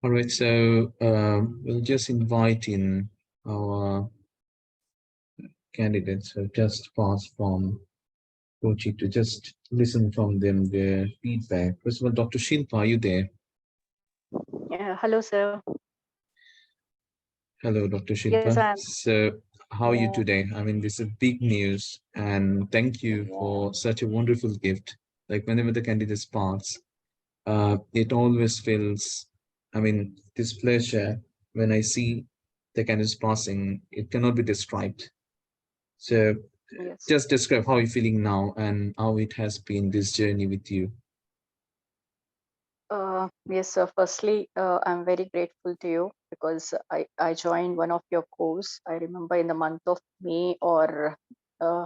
All right, so we'll just invite in our candidates who just passed from Kochi to just listen from them their feedback. First of all, Dr. Shilpa, are you there? Yeah, hello, sir. Hello, Dr. Yes, Shilpa. I'm. So how are you Yeah, today? I mean, this is big news, and thank you yeah, for such a wonderful gift. Like whenever the candidates pass, it always feels, I mean, this pleasure when I see the candidates passing, it cannot be described. So yes. just describe how you're feeling now and how it has been this journey with you. Yes, sir. Firstly, I'm very grateful to you because I joined one of your course. I remember in the month of May or uh,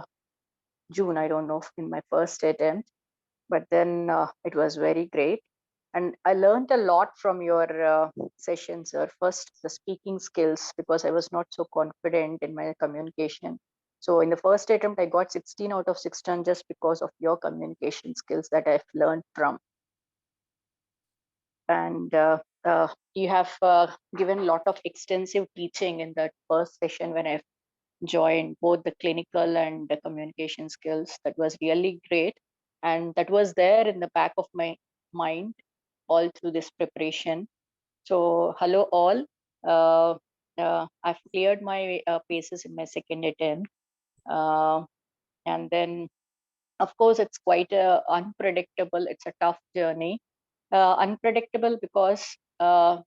June, I don't know, in my first attempt. But then it was very great. And I learned a lot from your sessions, sir. First, the speaking skills, because I was not so confident in my communication. So in the first attempt, I got 16 out of 16 just because of your communication skills that I've learned from. And you have given a lot of extensive teaching in that first session when I joined both the clinical and the communication skills. That was really great. And that was there in the back of my mind all through this preparation. So, hello all. I've cleared my paces in my second attempt. Uh, and then, of course, it's quite unpredictable. It's a tough journey. Unpredictable because the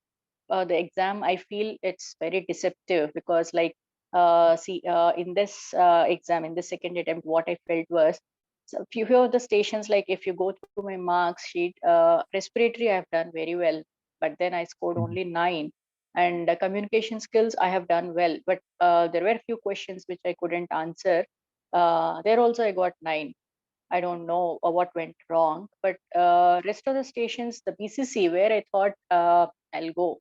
exam, I feel it's very deceptive because like, in this exam, in the second attempt, what I felt was, so few of the stations, like if you go through my marks sheet, respiratory I've done very well, but then I scored Mhm. only 9. And communication skills I have done well, but there were a few questions which I couldn't answer. There also I got 9. I don't know what went wrong, but rest of the stations, the BCC, where I thought I'll go,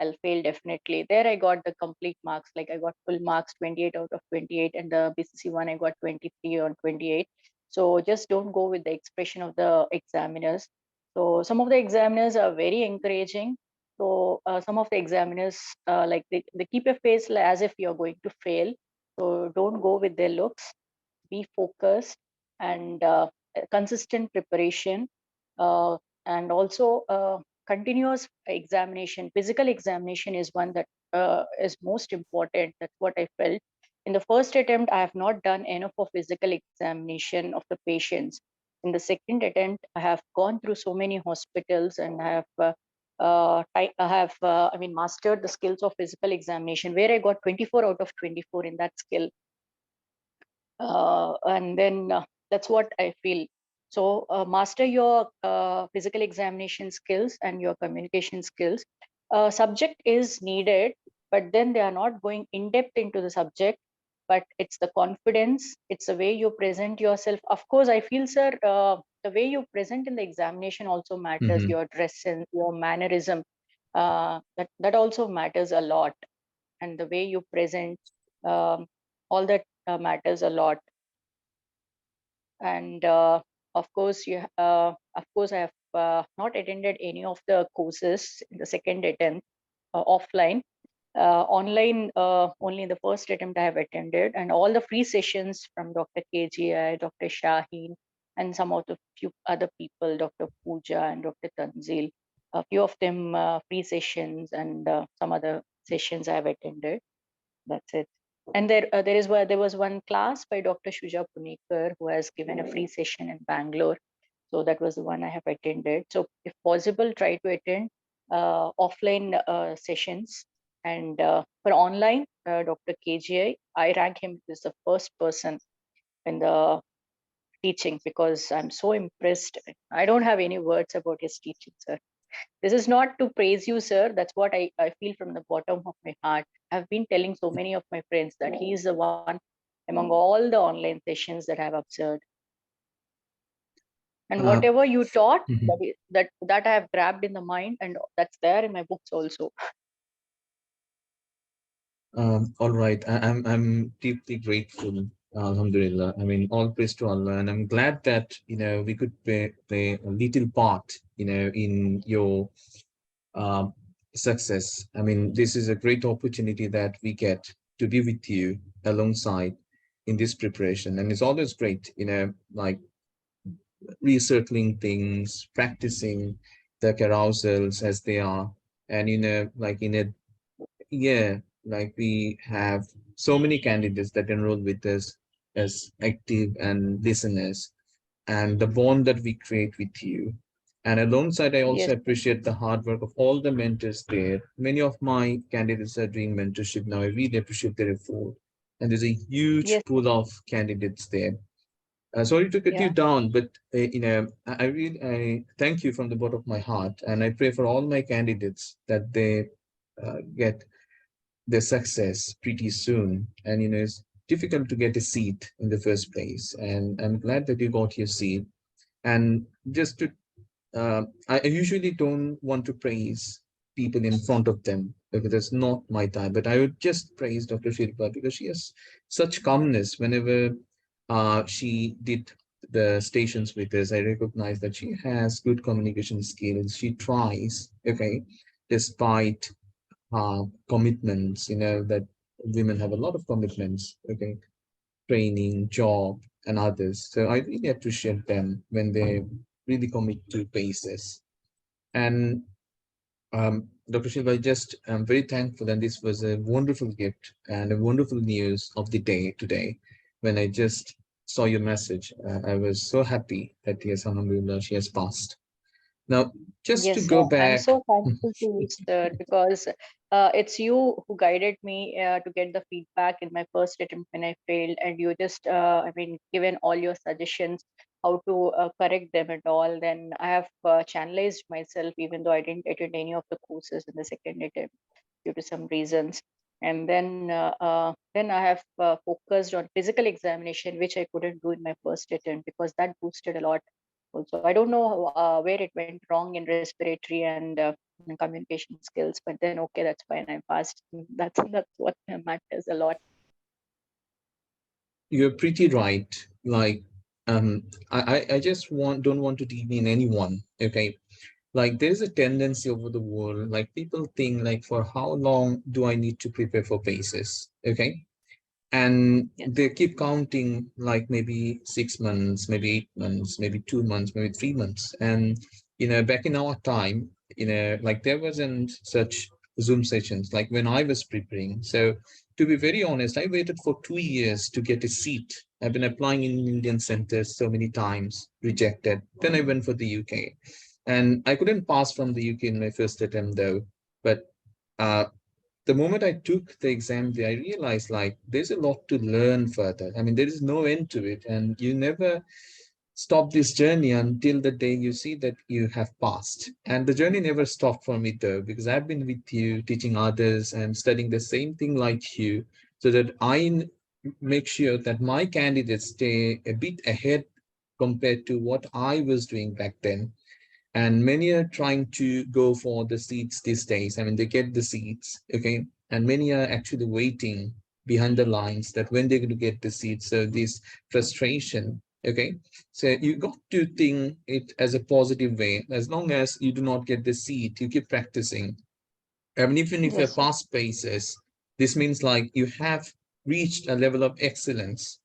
I'll fail definitely. There I got the complete marks, like I got full marks, 28 out of 28, and the BCC one I got 23 on 28. So just don't go with the expression of the examiners. So some of the examiners are very encouraging. So some of the examiners, they keep a face as if you're going to fail. So don't go with their looks. Be focused and consistent preparation, uh, and also continuous examination. Physical examination is one that is most important. That's what I felt. In the first attempt, I have not done enough of physical examination of the patients. In the second attempt, I have gone through so many hospitals and I mean, mastered the skills of physical examination, where I got 24 out of 24 in that skill. And then that's what I feel. So master your physical examination skills and your communication skills. Subject is needed, but then they are not going in depth into the subject, but it's the confidence, it's the way you present yourself. Of course, I feel, sir, the way you present in the examination also matters. Mhm. Your dress and your mannerism, that also matters a lot. And the way you present, um, all that matters a lot. And of course I have not attended any of the courses in the second attempt, offline. Online, only in the first attempt I have attended, and all the free sessions from Dr. KGI, Dr. Shaheen, and some of the few other people, Dr. Pooja and Dr. Tanzil. A few of them free sessions, and some other sessions I have attended. That's it. And there was one class by Dr. Shuja Punekar, who has given a free session in Bangalore. So that was the one I have attended. So if possible, try to attend offline sessions. And for online, Dr. KGI, I rank him as the first person in the teaching because I'm so impressed. I don't have any words about his teaching, sir. This is not to praise you, sir. That's what I feel from the bottom of my heart. I've been telling so many of my friends that he is the one among all the online sessions that I've observed. And Uh, whatever you taught, mhm. that I have grabbed in the mind, and that's there in my books also. All right. I'm deeply grateful. Alhamdulillah. I mean, all praise to Allah, and I'm glad that we could play a little part in your um, success. I mean, this is a great opportunity that we get to be with you alongside in this preparation. And it's always great, like recircling things, practicing the carousels as they are. And like in a year, like we have so many candidates that enroll with us as active and listeners, and the bond that we create with you. And alongside, I Yes, also appreciate the hard work of all the mentors there. Many of my candidates are doing mentorship now. I really appreciate their effort. And there's a huge yes, pool of candidates there. Sorry to cut you yeah. down, but I really thank you from the bottom of my heart, and I pray for all my candidates that they get their success pretty soon. And it's difficult to get a seat in the first place, and I'm glad that you got your seat. And just to I usually don't want to praise people in front of them because that's not my time. But I would just praise Dr. Shilpa because she has such calmness whenever she did the stations with us. I recognize that she has good communication skills. She tries, okay, despite commitments, that women have a lot of commitments, okay, training, job, and others. So I really appreciate them when they really commit to PACES. And Dr. Shiva, I just am very thankful, and this was a wonderful gift and a wonderful news of the day today. When I just saw your message, I was so happy that yes, Alhamdulillah, she has passed. Now, just to Yes, go I'm back, so thankful to you, sir, because it's you who guided me to get the feedback in my first attempt when I failed, and you just, I mean, given all your suggestions how to correct them and all. Then I have channelized myself, even though I didn't attend any of the courses in the second attempt due to some reasons. And then I have focused on physical examination, which I couldn't do in my first attempt because that boosted a lot also. I don't know where it went wrong in respiratory and in communication skills, but then okay, that's fine. I passed. That's what matters a lot. you're pretty right. Like, I just don't want to demean anyone. Okay, like there's a tendency over the world, like people think like, for how long do I need to prepare for PACES? Okay, and Yes, they keep counting like maybe 6 months, maybe 8 months, maybe 2 months, maybe 3 months. And back in our time, like there wasn't such Zoom sessions like when I was preparing. So to be very honest, I waited for 2 years to get a seat. I've been applying in Indian centers so many times, rejected. Then I went for the UK, and I couldn't pass from the UK in my first attempt though. But uh, the moment I took the exam, I realized like there's a lot to learn further. I mean, there is no end to it, and you never stop this journey until the day you see that you have passed. And the journey never stopped for me though, because I've been with you, teaching others and studying the same thing like you, so that make sure that my candidates stay a bit ahead compared to what I was doing back then. And many are trying to go for the seats these days. I mean, they get the seats, okay, and many are actually waiting behind the lines that when they're going to get the seats. So this frustration, okay, so you got to think it as a positive way. As long as you do not get the seat, you keep practicing. I mean, even if you're yes, sir. past paces, this means like you have reached a level of excellence,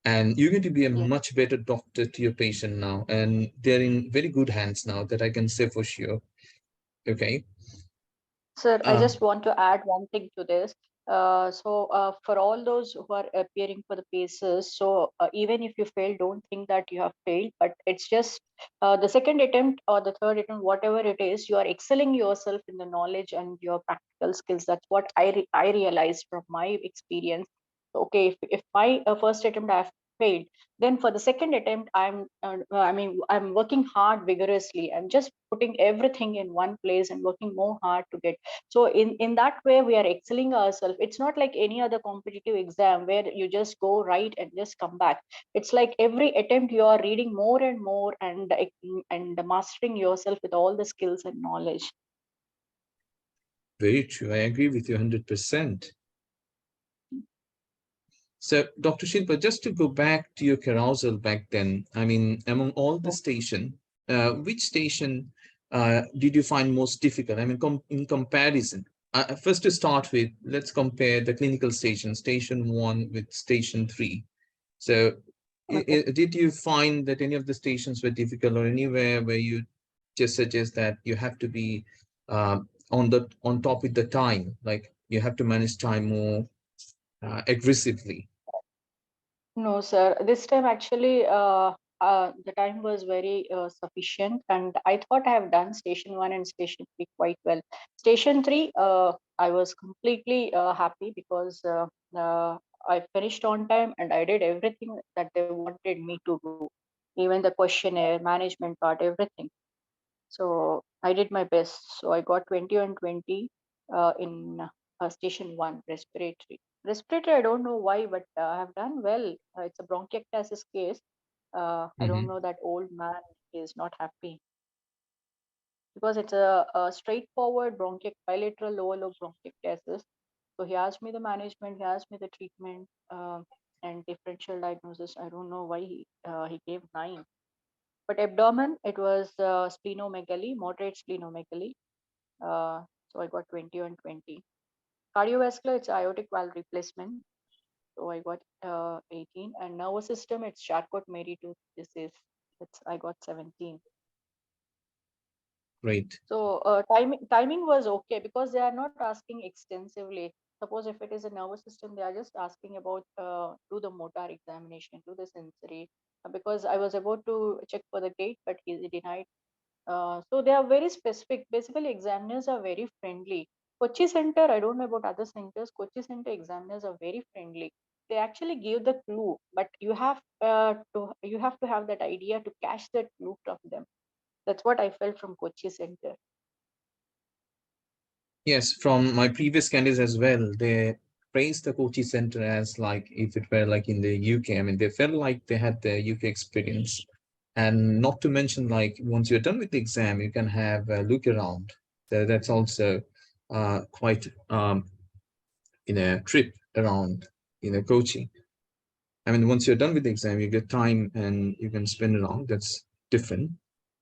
and you're going to be a Yes. much better doctor to your patient now, and they're in very good hands now, that I can say for sure. Okay. Sir, I uh just want to add one thing to this. For all those who are appearing for the paces, so even if you fail, don't think that you have failed, but it's just the second attempt or the third attempt, whatever it is, you are excelling yourself in the knowledge and your practical skills. That's what I realized from my experience. Okay, if my first attempt I have failed, then for the second attempt I'm working hard vigorously. I'm just putting everything in one place and working more hard to get. So in that way we are excelling ourselves. It's not like any other competitive exam where you just go right and just come back. It's like every attempt you are reading more and more and mastering yourself with all the skills and knowledge. Very true, I agree with you 100%. So Dr. Shilpa, just to go back to your carousel back then, I mean, among all the Yeah. station, which station did you find most difficult? I mean, in comparison, first to start with, let's compare the clinical station 1 with station 3. So Okay. did you find that any of the stations were difficult, or anywhere where you just suggest that you have to be on top with the time, like you have to manage time more aggressively? No, sir. This time actually, the time was very sufficient, and I thought I have done station 1 and station 3 quite well. Station 3, I was completely happy because I finished on time and I did everything that they wanted me to do, even the questionnaire, management part, everything. So I did my best. So I got 20 on 20 in station 1, respiratory. Respiratory, I don't know why, but I have done well. It's a bronchiectasis case. I don't Hmm. know, that old man is not happy because it's a straightforward bilateral lower lobe bronchiectasis. So he asked me the management, he asked me the treatment and differential diagnosis. I don't know why he gave 9. But abdomen, it was splenomegaly, moderate splenomegaly. So I got 20 on 20. Cardiovascular, it's aortic valve replacement. So I got 18. And nervous system, it's Charcot-Marie-Tooth disease. I got 17. Great. So timing was okay because they are not asking extensively. Suppose if it is a nervous system, they are just asking about do the motor examination, do the sensory. Because I was about to check for the gait, but he denied. So they are very specific. Basically, examiners are very friendly. Kochi Center, I don't know about other centers. Kochi Center examiners are very friendly. They actually give the clue, but you have to have that idea to catch that clue from them. That's what I felt from Kochi Center. Yes, from my previous candidates as well, they praised the Kochi Center as like if it were like in the UK. I mean, they felt like they had the UK experience. And not to mention, like once you're done with the exam, you can have a look around. That's also quite in a trip around Kochi. I mean, once you're done with the exam, you get time and you can spend around. That's different.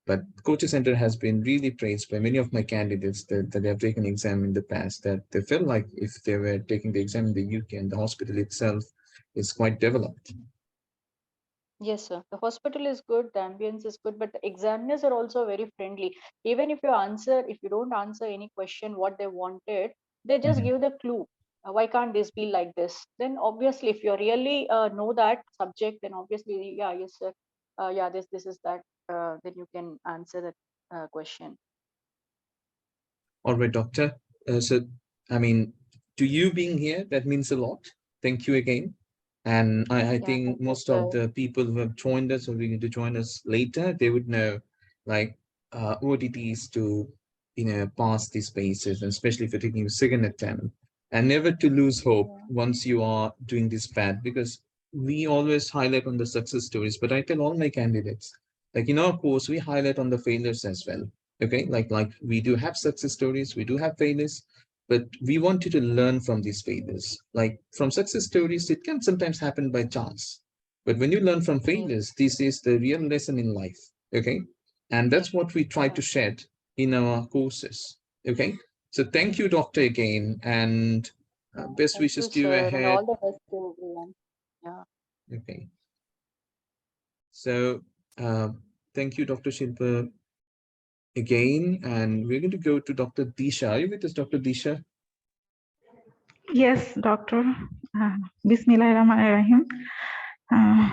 But Coaching Center has been really praised by many of my candidates that they have taken exam in the past, that they felt like if they were taking the exam in the UK, and the hospital itself is quite developed. Yes, sir. The hospital is good, the ambience is good, but the examiners are also very friendly. Even if you don't answer any question what they wanted, they just Mhm. give the clue. Why can't this be like this? Then obviously, if you really know that subject, then obviously, yeah, yes, sir. Yeah, this is that. Then you can answer that question. All right, doctor. So, I mean, to you being here, that means a lot. Thank you again. And I Yeah, think thank you, most of sir. the people who have joined us or going to join us later, they would know like what it is to, pass these spaces, and especially if you're taking a second attempt, and never to lose hope Yeah. once you are doing this bad, because we always highlight on the success stories, but I tell all my candidates, like in our course, we highlight on the failures as well. Okay, like we do have success stories, we do have failures, but we want you to learn from these failures. Like from success stories, it can sometimes happen by chance, but when you learn from Yes. failures, this is the real lesson in life. Okay, and Yes. that's what we try to Yeah. shed in our courses. Okay, so thank you, doctor, again, and best Thank wishes you, to you sir, and ahead. all the best to everyone. Yeah. Okay, so thank you, Dr. Shilpa, again, and we're going to go to Dr. Disha. Are you with us, Dr. Disha? Yes, doctor. Bismillahirrahmanirrahim. Uh,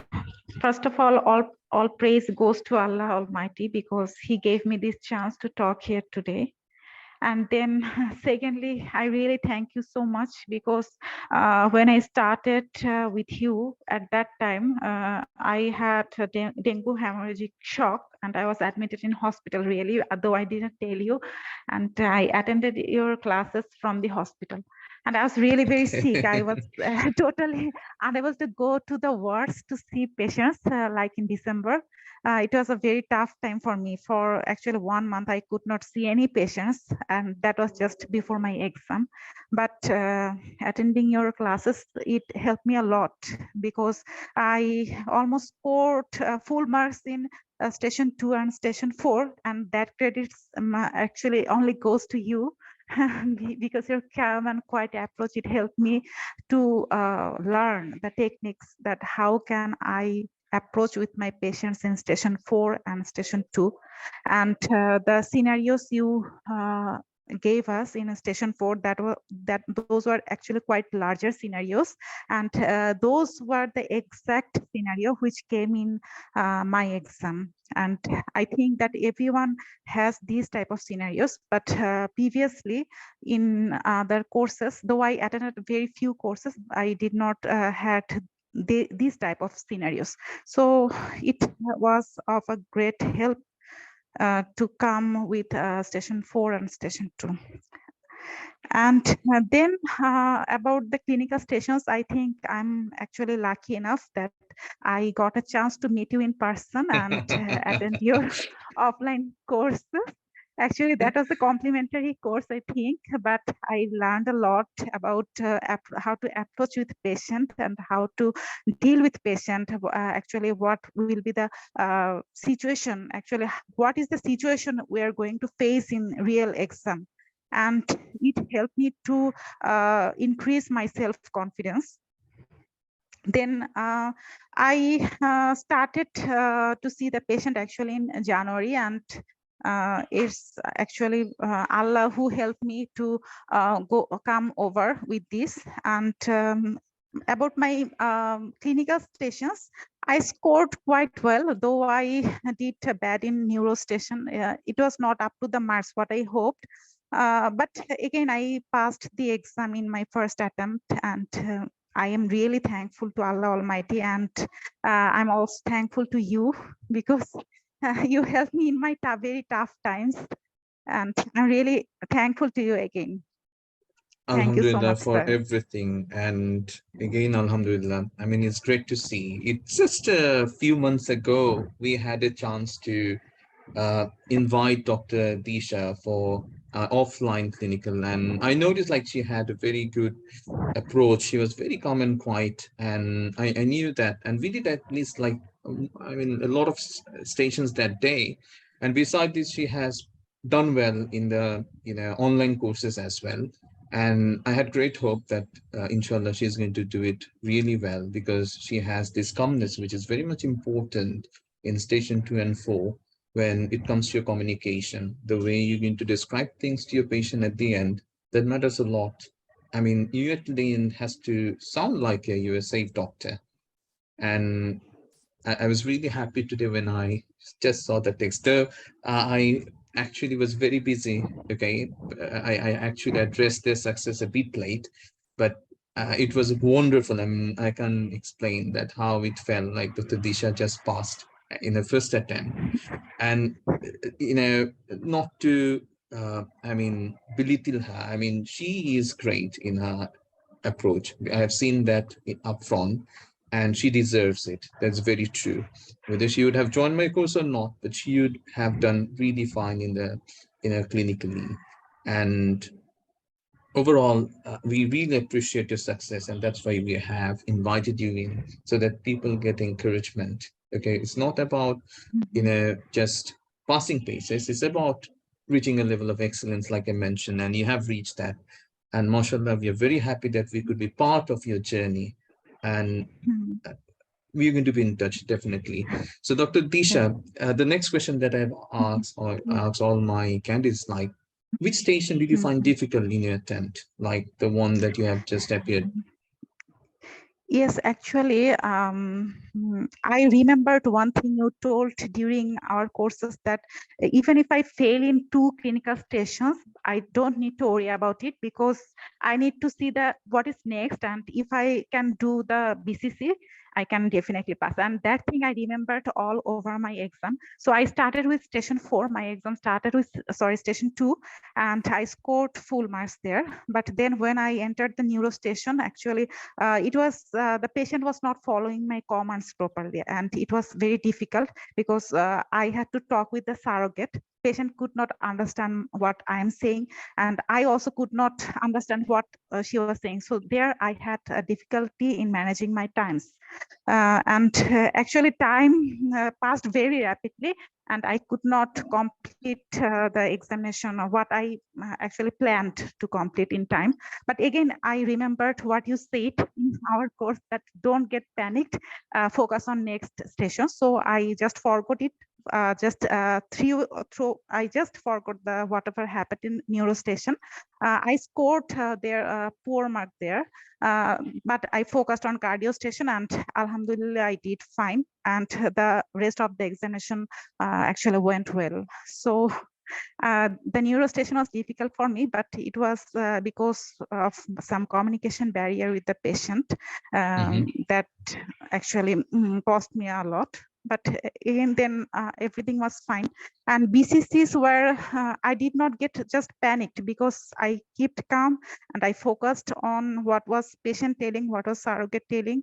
First of all praise goes to Allah Almighty because He gave me this chance to talk here today. And then, secondly, I really thank you so much because when I started with you at that time, I had a dengue hemorrhagic shock and I was admitted in hospital, really, though I didn't tell you. And I attended your classes from the hospital. And I was really very sick. I was totally unable to go to the wards to see patients like in December. It was a very tough time for me. For actually 1 month, I could not see any patients, and that was just before my exam. But attending your classes, it helped me a lot because I almost scored full marks in station 2 and station 4, and that credits actually only goes to you because your calm and quiet approach, it helped me to learn the techniques that how can I approach with my patients in station 4 and station 2. And the scenarios you gave us in station 4, those were actually quite larger scenarios, and those were the exact scenario which came in my exam. And I think that everyone has these type of scenarios, but previously in other courses, though I attended very few courses, I did not had these type of scenarios. So it was of a great help to come with station 4 and station 2. And then about the clinical stations, I think I'm actually lucky enough that I got a chance to meet you in person and attend your offline courses. Actually, that was a complimentary course, I think, but I learned a lot about how to approach with patient and how to deal with patient. Actually, what will be the situation? Actually, what is the situation we are going to face in real exam? And it helped me to increase my self-confidence. Then I started to see the patient actually in January, and it's actually Allah who helped me to come over with this. And about my clinical stations, I scored quite well, though I did bad in neuro station. It was not up to the marks what I hoped. But again, I passed the exam in my first attempt, and I am really thankful to Allah Almighty, and I'm also thankful to you because you helped me in my very tough times, and I'm really thankful to you again. Thank you so Alhamdulillah much, for sir. everything. And again, Alhamdulillah. I mean, it's great to see. It's just a few months ago, we had a chance to invite Dr. Disha for offline clinical. And I noticed like she had a very good approach. She was very calm and quiet. And I knew that. And we did at least like, I mean, a lot of stations that day. And beside this, she has done well in the online courses as well. And I had great hope that inshallah she's going to do it really well, because she has this calmness which is very much important in station 2 and 4 when it comes to your communication. The way you're going to describe things to your patient at the end, that matters a lot. I mean, you at the end has to sound like you're a safe doctor. And I was really happy today when I just saw the text. Though I actually was very busy. Okay, I actually addressed their success a bit late, but it was wonderful. I mean, I can explain that how it felt like Dr. Disha just passed in the first attempt. And not to I mean, belittle her. I mean, she is great in her approach. I have seen that up front, and she deserves it. That's very true. Whether she would have joined my course or not, but she would have done really fine in her clinically. And overall, we really appreciate your success, and that's why we have invited you in, so that people get encouragement. Okay, it's not about just passing paces. It's about reaching a level of excellence, like I mentioned, and you have reached that. And mashallah, we are very happy that we could be part of your journey, and we're going to be in touch definitely. So Dr. Disha, the next question that I've asked, or asked all my candidates, like, which station did you find difficult in your attempt, like the one that you have just appeared? Yes, actually, I remembered one thing you told during our courses, that even if I fail in 2 clinical stations, I don't need to worry about it, because I need to see what is next, and if I can do the BCC, I can definitely pass. And that thing I remembered all over my exam. So I started with station 4. My exam started with, station 2, and I scored full marks there. But then when I entered the neuro station, actually, it was the patient was not following my commands properly, and it was very difficult because I had to talk with the surrogate patient could not understand what I am saying, and I also could not understand what she was saying. So there I had a difficulty in managing my times. Actually time passed very rapidly, and I could not complete the examination of what I actually planned to complete in time. But again, I remembered what you said in our course, that don't get panicked, focus on next station. So I just forgot it. I just forgot the whatever happened in neuro station. I scored their poor mark there, but I focused on cardio station, and alhamdulillah I did fine, and the rest of the examination actually went well. So the neuro station was difficult for me, but it was because of some communication barrier with the patient that actually cost me a lot. But again, then everything was fine. And BCCs were, I did not get just panicked, because I kept calm and I focused on what was patient telling, what was surrogate telling,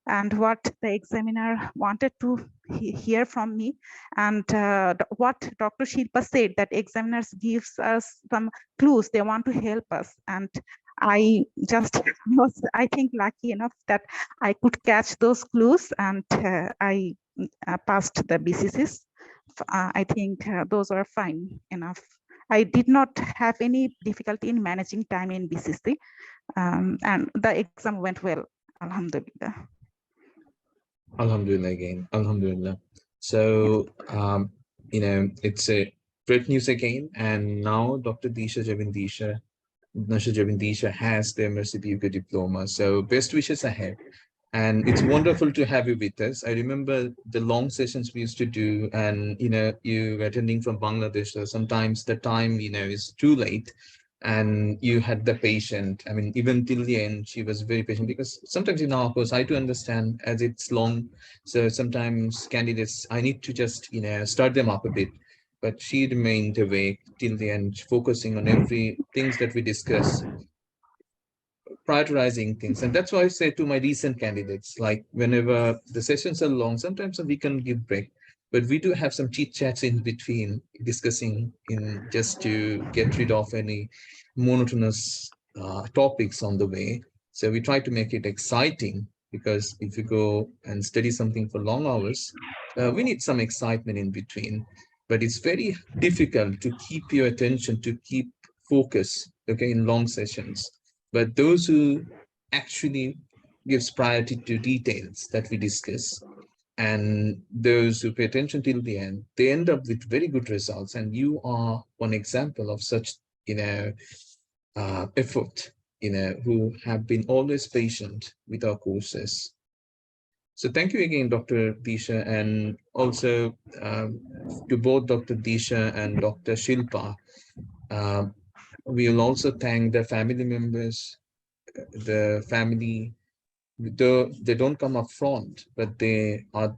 and what the examiner wanted to hear from me. And what Dr. Shilpa said, that examiners gives us some clues, they want to help us. And I just was, I think, lucky enough that I could catch those clues, and I passed the BCCs. I think those were fine enough. I did not have any difficulty in managing time in BCC, and the exam went well, alhamdulillah. Alhamdulillah again, alhamdulillah. So, it's a great news again. And now Dr. Nasha Javindisha has the MRCP UK diploma. So best wishes ahead. And it's wonderful to have you with us. I remember the long sessions we used to do, and you attending from Bangladesh. So sometimes the time is too late, and you had the patient. I mean, even till the end, she was very patient, because sometimes in our course, I do understand as it's long. So sometimes candidates, I need to just start them up a bit. But she remained awake till the end, focusing on every things that we discuss, prioritizing things. And that's why I say to my recent candidates, like whenever the sessions are long, sometimes we can give break, but we do have some chit chats in between, discussing in just to get rid of any monotonous topics on the way. So we try to make it exciting, because if you go and study something for long hours, we need some excitement in between. But it's very difficult to keep your attention, to keep focus, okay, in long sessions. But those who actually gives priority to details that we discuss, and those who pay attention till the end, they end up with very good results. And you are one example of such, effort, who have been always patient with our courses. So thank you again, Dr. Disha, and also to both Dr. Disha and Dr. Shilpa. We will also thank the family members, the family, though they don't come up front, but they are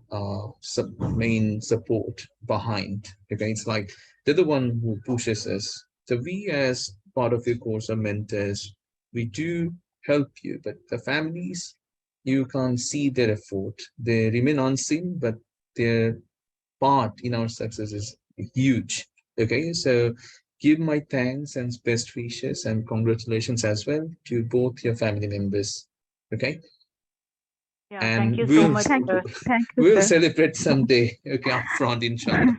main support behind. Okay, it's like they're the one who pushes us. So we, as part of your course, are mentors. We do help you, but the families, you can't see their effort. They remain unseen, but their part in our success is huge. Okay, so give my thanks and best wishes and congratulations as well to both your family members. Okay. Yeah, And thank you so much. Thank you, we'll sir. celebrate someday, okay, up front, inshallah.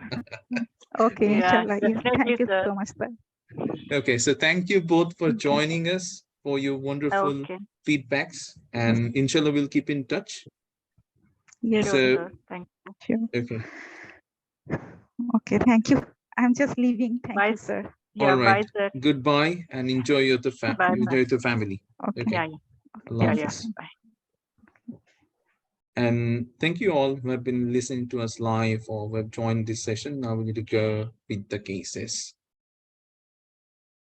Okay, Yeah, inshallah. definitely, Thank you sir. so much, sir. Okay, so thank you both for joining us, for your wonderful Okay, feedbacks, and inshallah we'll keep in touch. Yes, sure, So, sir. Thank you. sure. okay, Okay, thank you. I'm just leaving. Thank Bye. you, sir. Yeah, all bye, right. sir. Goodbye, and enjoy your Bye, bye. family. Okay. Okay, Yeah, yeah, Allah yeah, Thank you, yeah. Hafiz. sir. Bye. And thank you all who have been listening to us live or who have joined this session. Now we need to go with the cases.